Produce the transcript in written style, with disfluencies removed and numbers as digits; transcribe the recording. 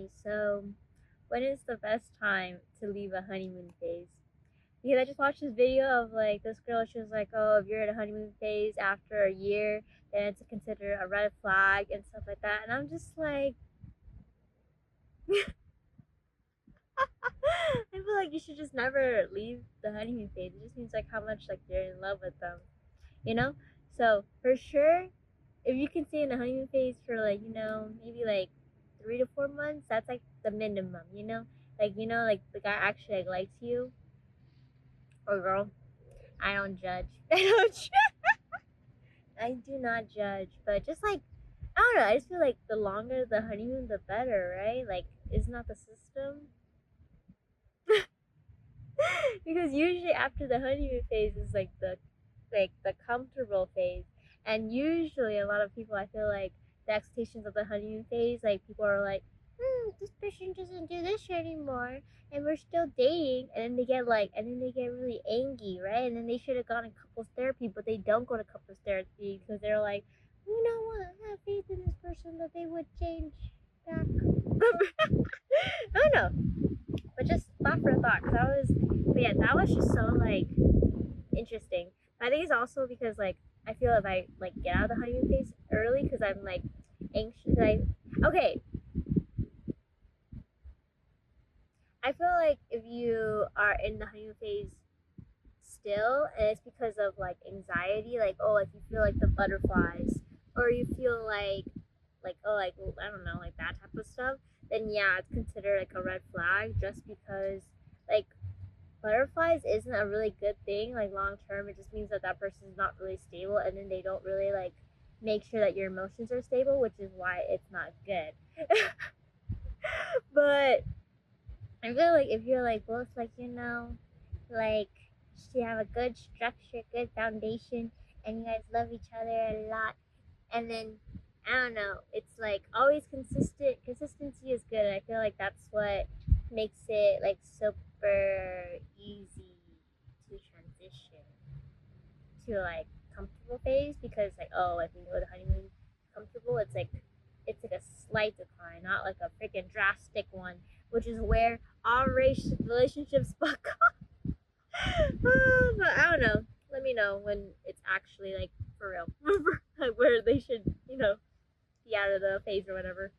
Mewtanyy. So, when is the best time to leave a honeymoon phase? Because I just watched this video of like this girl. She was like, "Oh, if you're in a honeymoon phase after a year, then it's considered a red flag and stuff like that." And I'm just like, I feel like you should just never leave the honeymoon phase. It just means like how much like you're in love with them, you know? So for sure, if you can stay in the honeymoon phase for like, maybe like 3 to 4 months, that's like the minimum, like the guy actually like likes you or girl. I don't judge. I don't I do not judge, but just like I don't know, I just feel like the longer the honeymoon the better, right? Like isn't that the system? Because usually after the honeymoon phase is like the comfortable phase, and usually a lot of people, I feel like the expectations of the honeymoon phase, like people are like, this person doesn't do this anymore, and we're still dating, and then they get really angry, right? And then they should have gone to couples therapy, but they don't go to couples therapy because they're like, you know what, I have faith in this person that they would change back. I don't know, but just thought for a thought. But yeah, that was just so like interesting. But I think it's also because like I feel if I like get out of the honeymoon phase early because I'm like anxious. Okay, I feel like if you are in the honeymoon phase still, and it's because of like anxiety, like oh, if you feel like the butterflies, or you feel like oh, like I don't know, like that type of stuff, then yeah, it's considered like a red flag just because like butterflies isn't a really good thing like long term. It just means that that person is not really stable, and then they don't really like make sure that your emotions are stable, which is why it's not good. But I feel like if you're like both like like you have a good structure, good foundation, and you guys love each other a lot, and then I don't know, it's like always consistent. Consistency is good, and I feel like that's what makes it like super easy to transition to like comfortable phase, because like oh, like when you go to honeymoon comfortable, it's like a slight decline, not like a freaking drastic one, which is where all relationships fuck up. But I don't know. Let me know when it's actually like for real, like where they should be out of the phase or whatever.